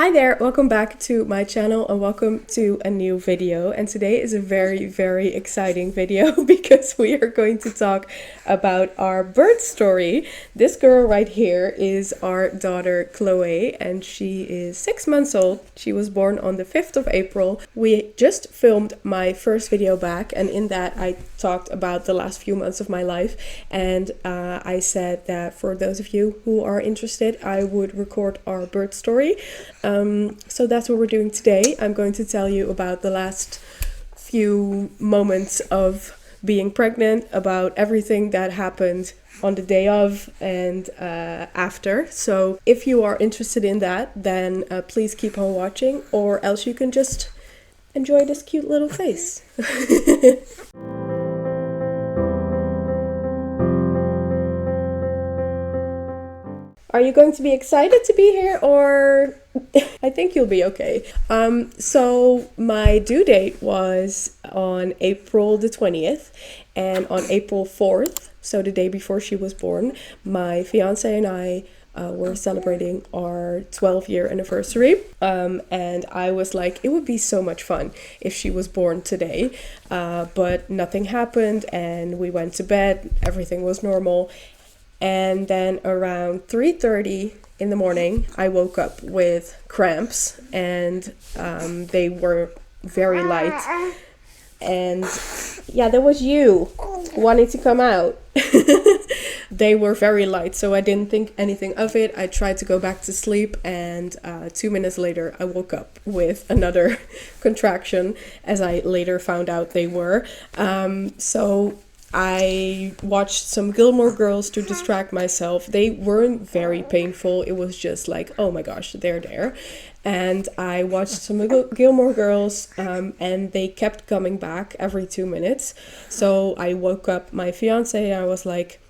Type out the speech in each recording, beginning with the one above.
Hi there, welcome back to my channel and welcome to a new video. And today is a very exciting video because we are going to talk about our birth story. This girl right here is our daughter Chloe and she is 6 months old. She was born on the 5th of April. We just filmed my first video back and in that I talked about the last few months of my life and I said that for those of you who are interested I would record our birth story. So that's what we're doing today. I'm going to tell you about the last few moments of being pregnant, about everything that happened on the day of and after. So if you are interested in that, then please keep on watching, or else you can just enjoy this cute little face. Are you going to be excited to be here, or I think you'll be okay. So my due date was on April the 20th, and on April 4th, so the day before she was born, my fiance and I were celebrating our 12-year anniversary, and I was like, it would be so much fun if she was born today, but nothing happened, and we went to bed, everything was normal. And then around 3:30 in the morning, I woke up with cramps and they were very light. And yeah, there was you wanting to come out. They were very light, so I didn't think anything of it. I tried to go back to sleep and 2 minutes later I woke up with another contraction, as I later found out they were. So I watched some Gilmore Girls to distract myself. They weren't very painful. It was just like, oh my gosh, they're there. And I watched some Gilmore Girls and they kept coming back every 2 minutes. So I woke up my fiance and I was like,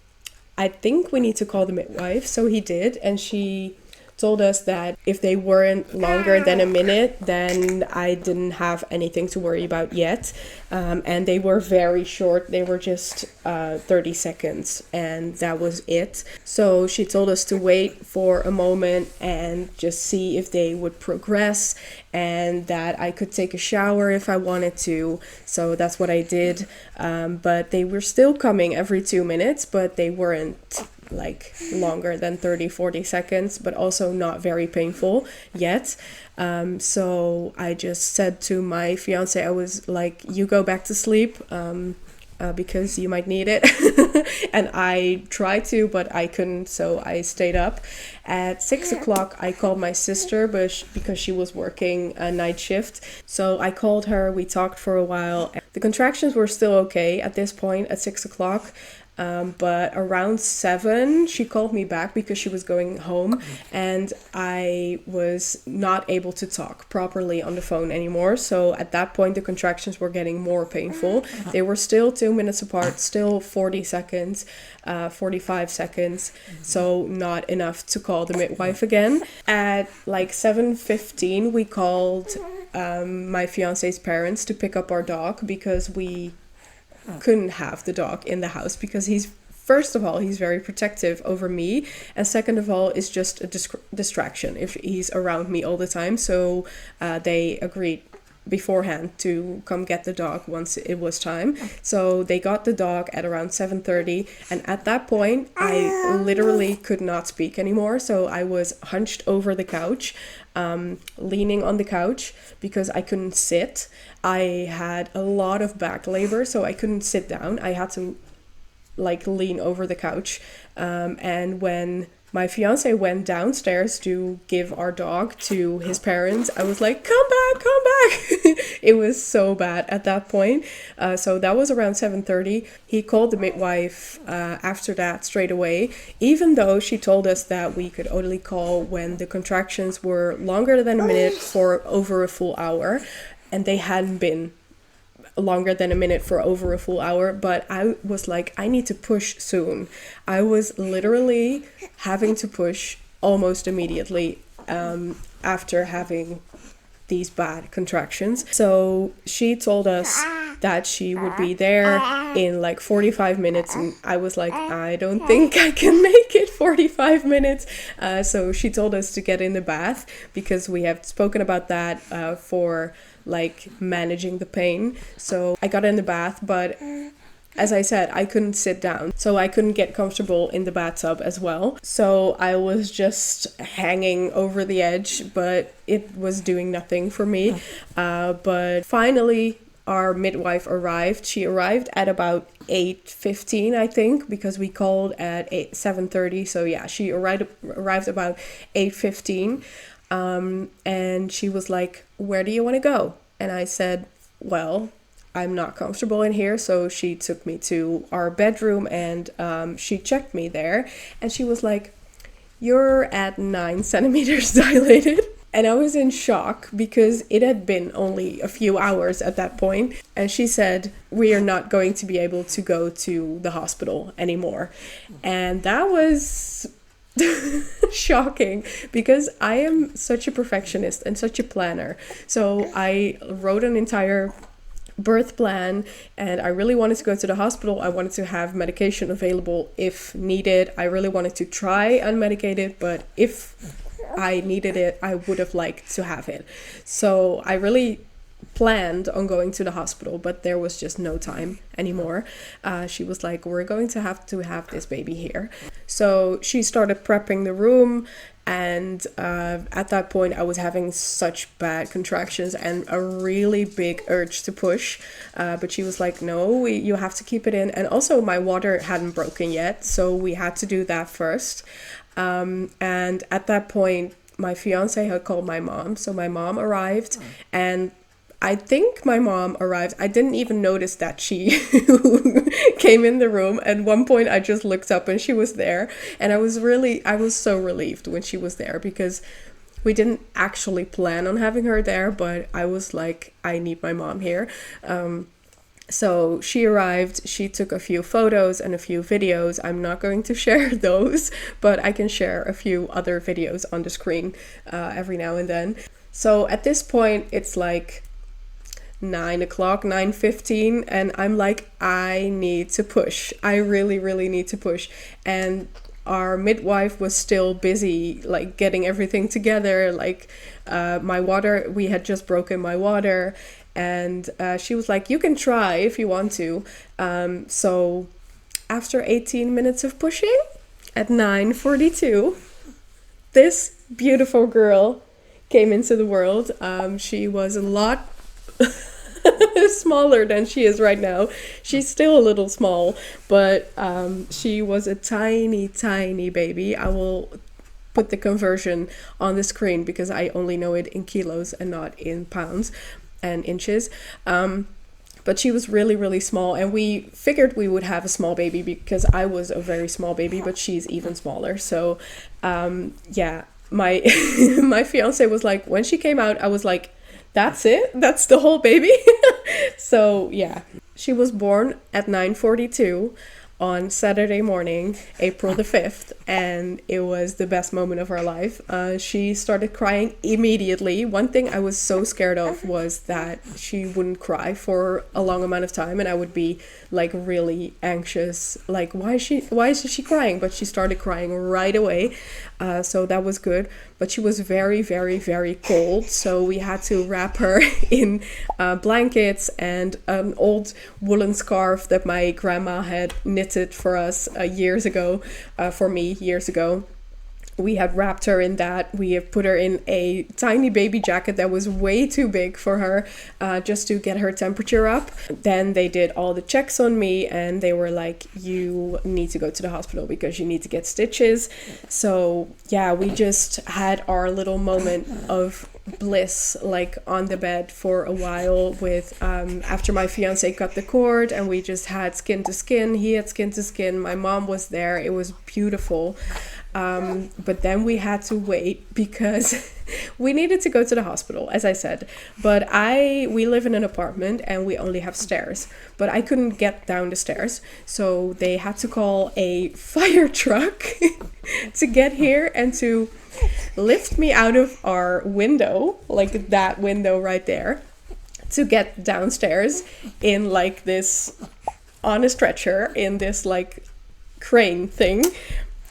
I think we need to call the midwife. So he did, and she told us that if they weren't longer than a minute, then I didn't have anything to worry about yet. And they were very short. They were just 30 seconds and that was it. So she told us to wait for a moment and just see if they would progress, and that I could take a shower if I wanted to. So that's what I did. But they were still coming every 2 minutes, but they weren't like longer than 30-40 seconds, but also not very painful yet. So I just said to my fiance, I was like, you go back to sleep because you might need it. And I tried to, but I couldn't, so I stayed up. At 6 o'clock I called my sister, but because she was working a night shift, so I called her. We talked for a while. The contractions were still okay at this point at 6 o'clock. But around 7 she called me back because she was going home and I was not able to talk properly on the phone anymore. So at that point the contractions were getting more painful. They were still 2 minutes apart, still 40 seconds, 45 seconds, so not enough to call the midwife again. At like 7:15 we called my fiance's parents to pick up our dog because we couldn't have the dog in the house because first of all, he's very protective over me, and second of all, it's just a distraction if he's around me all the time. So they agreed beforehand to come get the dog once it was time. So they got the dog at around 7:30, and at that point I literally could not speak anymore. So I was hunched over the couch, leaning on the couch because I couldn't sit. I had a lot of back labor, so I couldn't sit down. I had to like lean over the couch. And when my fiance went downstairs to give our dog to his parents, I was like, come back. It was so bad at that point. So that was around 7:30. He called the midwife after that straight away, even though she told us that we could only call when the contractions were longer than a minute for over a full hour. And they hadn't been longer than a minute for over a full hour, but I was like, I need to push soon. I was literally having to push almost immediately after having these bad contractions. So she told us that she would be there in like 45 minutes. And I was like, I don't think I can make it 45 minutes. So she told us to get in the bath because we have spoken about that for like managing the pain. So I got in the bath, but as I said, I couldn't sit down, so I couldn't get comfortable in the bathtub as well. So I was just hanging over the edge, but it was doing nothing for me. But finally, our midwife arrived. She arrived at about 8:15, I think, because we called at 7:30. So yeah, she arrived about 8:15. And she was like, "Where do you want to go?" And I said, "Well, I'm not comfortable in here." So she took me to our bedroom and she checked me there. And she was like, "You're at 9 centimeters dilated." And I was in shock because it had been only a few hours at that point. And she said, "We are not going to be able to go to the hospital anymore." And that was shocking because I am such a perfectionist and such a planner. So I wrote an entire birth plan and I really wanted to go to the hospital. I wanted to have medication available if needed. I really wanted to try unmedicated, but if I needed it, I would have liked to have it. So I really planned on going to the hospital, but there was just no time anymore. She was like, "We're going to have this baby here." So she started prepping the room, and at that point I was having such bad contractions and a really big urge to push, but she was like, "No, you have to keep it in." And also my water hadn't broken yet, so we had to do that first. And at that point my fiance had called my mom, so my mom arrived. And I think my mom arrived. I didn't even notice that she came in the room. At one point, I just looked up and she was there. And I was so relieved when she was there because we didn't actually plan on having her there. But I was like, I need my mom here. So she arrived, she took a few photos and a few videos. I'm not going to share those, but I can share a few other videos on the screen every now and then. So at this point, it's like 9 o'clock, 9:15, and I'm like, I need to push. I really, really need to push. And our midwife was still busy, like getting everything together, like my water, we had just broken my water. And she was like, "You can try if you want to." So after 18 minutes of pushing, at 9:42, this beautiful girl came into the world. She was a lot smaller than she is right now. She's still a little small, but she was a tiny, tiny baby. I will put the conversion on the screen because I only know it in kilos and not in pounds and inches. But she was really, really small, and we figured we would have a small baby because I was a very small baby, but she's even smaller. So yeah, my my fiance was like, when she came out, I was like, "That's it? That's the whole baby?" So yeah, she was born at 9:42 on Saturday morning, April the 5th, and it was the best moment of our life. She started crying immediately. One thing I was so scared of was that she wouldn't cry for a long amount of time, and I would be like really anxious, like why is she crying? But she started crying right away, so that was good. But she was very, very, very cold, so we had to wrap her in blankets and an old woolen scarf that my grandma had knitted for us years ago, for me years ago. We had wrapped her in that. We have put her in a tiny baby jacket that was way too big for her, just to get her temperature up. Then they did all the checks on me, and they were like, "You need to go to the hospital because you need to get stitches." So yeah, we just had our little moment of bliss, like on the bed for a while with after my fiance cut the cord, and we just had skin to skin. He had skin to skin. My mom was there. It was beautiful. But then we had to wait because we needed to go to the hospital, as I said. But we live in an apartment and we only have stairs. But I couldn't get down the stairs, so they had to call a fire truck to get here and to lift me out of our window, like that window right there, to get downstairs in like this, on a stretcher, in this like crane thing.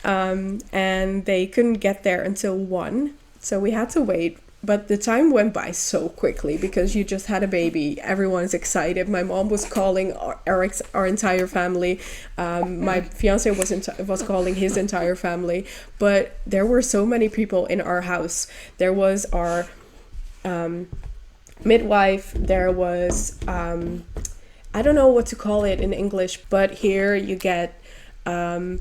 And they couldn't get there until 1. So we had to wait. But the time went by so quickly because you just had a baby. Everyone's excited. My mom was calling our entire family. My fiance was calling his entire family. But there were so many people in our house. There was our midwife. There was, I don't know what to call it in English, but here you get a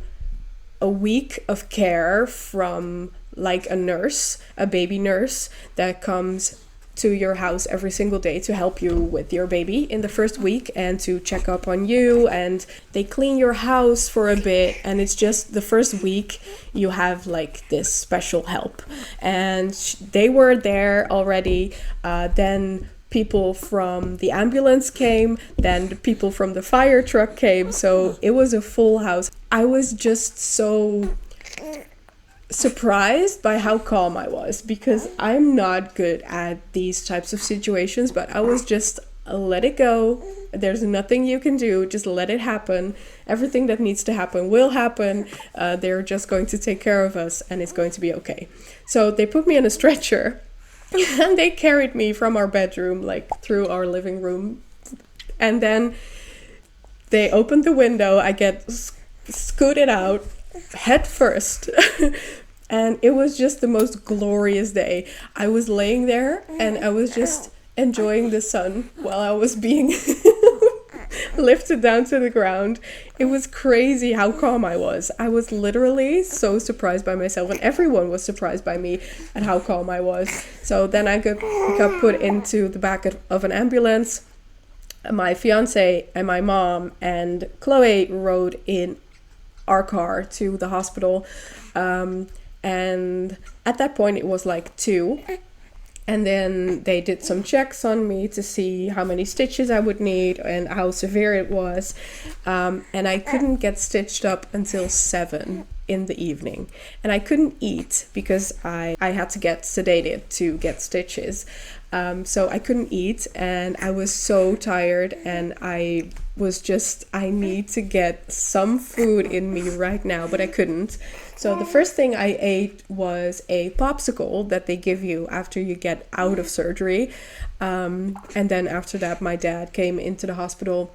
week of care from like a nurse, a baby nurse that comes to your house every single day to help you with your baby in the first week and to check up on you, and they clean your house for a bit, and it's just the first week you have like this special help. And they were there already. Then people from the ambulance came, then the people from the fire truck came, so it was a full house. I was just so surprised by how calm I was, because I'm not good at these types of situations, but I was just, let it go. There's nothing you can do. Just let it happen. Everything that needs to happen will happen. They're just going to take care of us and it's going to be okay. So they put me on a stretcher and they carried me from our bedroom, like through our living room. And then they opened the window. I get scooted out head first. And it was just the most glorious day. I was laying there and I was just enjoying the sun while I was being lifted down to the ground. It was crazy how calm I was. I was literally so surprised by myself, and everyone was surprised by me at how calm I was. So then I got put into the back of an ambulance. My fiance and my mom and Chloe rode in our car to the hospital. And at that point it was like 2. And then they did some checks on me to see how many stitches I would need and how severe it was. And I couldn't get stitched up until 7 in the evening. And I couldn't eat because I had to get sedated to get stitches. So I couldn't eat and I was so tired, and I need to get some food in me right now, but I couldn't. So the first thing I ate was a popsicle that they give you after you get out of surgery. And then after that, my dad came into the hospital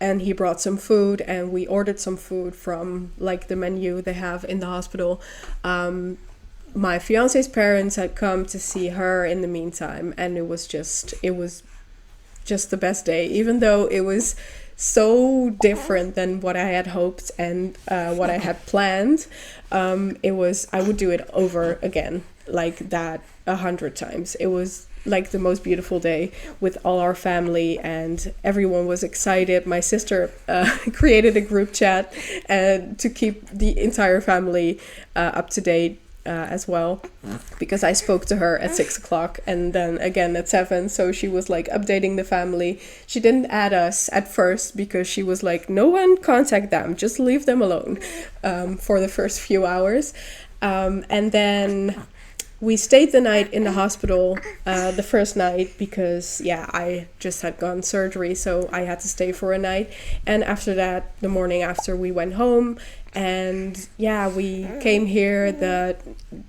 and he brought some food, and we ordered some food from like the menu they have in the hospital. My fiance's parents had come to see her in the meantime, and it was just the best day, even though it was so different than what I had hoped and what I had planned. I would do it over again, like that 100 times. It was like the most beautiful day with all our family, and everyone was excited. My sister created a group chat to keep the entire family up to date as well, because I spoke to her at 6 o'clock and then again at 7, so she was like updating the family. She didn't add us at first because she was like, no one contact them, just leave them alone for the first few hours. And then we stayed the night in the hospital the first night because I just had gone surgery, so I had to stay for a night. And after that, the morning after, we went home. And we came here. The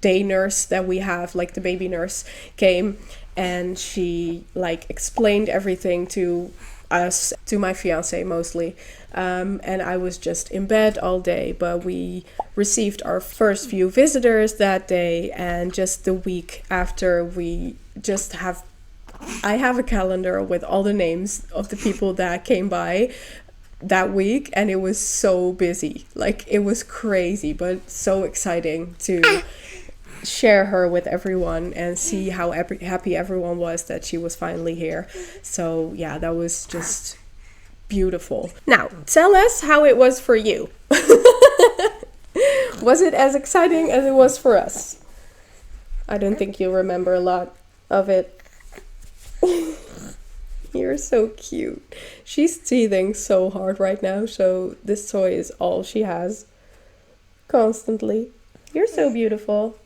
day nurse that we have, like the baby nurse, came and she like explained everything to us, to my fiance mostly. And I was just in bed all day, but we received our first few visitors that day, and just the week after I have a calendar with all the names of the people that came by that week, and it was so busy. Like, it was crazy, but so exciting to share her with everyone and see how happy everyone was that she was finally here. So that was just beautiful. Now, tell us how it was for you. Was it as exciting as it was for us? I don't think you remember a lot of it. You're so cute. She's teething so hard right now, so this toy is all she has constantly. You're so beautiful.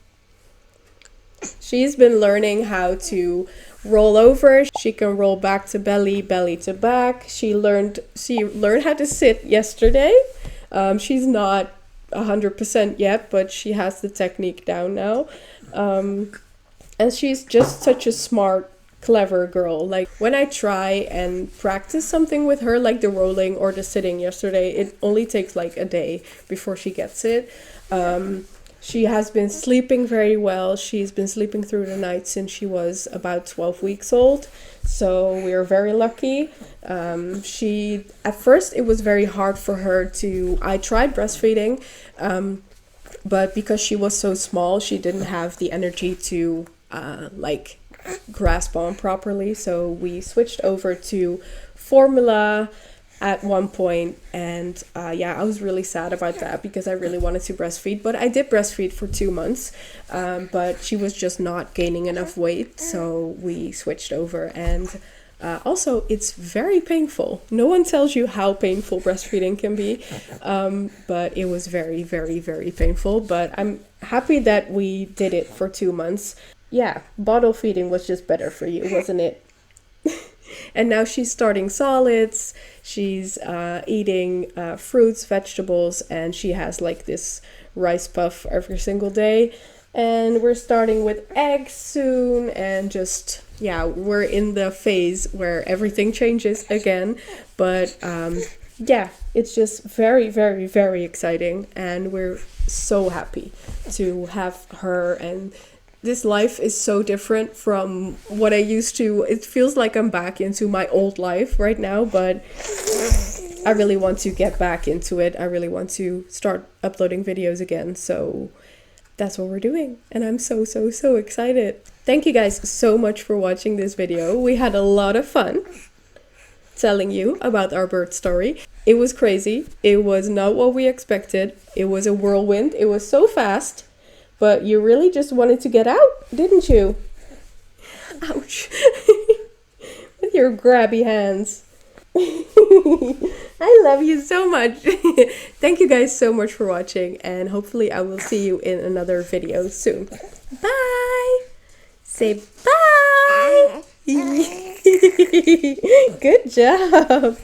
She's been learning how to roll over. She can roll back to belly, belly to back. She learned how to sit yesterday. She's not 100% yet, but she has the technique down now. And she's just such a smart, clever girl. Like when I try and practice something with her, like the rolling or the sitting yesterday, it only takes like a day before she gets it. She has been sleeping very well. She's been sleeping through the night since she was about 12 weeks old. So we are very lucky. At first, it was very hard for her I tried breastfeeding, but because she was so small, she didn't have the energy to like grasp on properly. So we switched over to formula at one point, and yeah, I was really sad about that because I really wanted to breastfeed, but I did breastfeed for 2 months, but she was just not gaining enough weight, so we switched over. And also, it's very painful. No one tells you how painful breastfeeding can be, but it was very, very, very painful. But I'm happy that we did it for 2 months. Yeah, bottle feeding was just better for you, wasn't it? And now she's starting solids. She's eating fruits, vegetables, and she has like this rice puff every single day. And we're starting with eggs soon, and just, yeah, we're in the phase where everything changes again. But yeah, it's just very, very, very exciting, and we're so happy to have her. And this life is so different from what I used to. It feels like I'm back into my old life right now, but I really want to get back into it. I really want to start uploading videos again. So that's what we're doing, and I'm so, so, so excited. Thank you guys so much for watching this video. We had a lot of fun telling you about our birth story. It was crazy. It was not what we expected. It was a whirlwind. It was so fast. But you really just wanted to get out, didn't you? Ouch. With your grabby hands. I love you so much. Thank you guys so much for watching, and hopefully I will see you in another video soon. Bye. Say bye. Good job.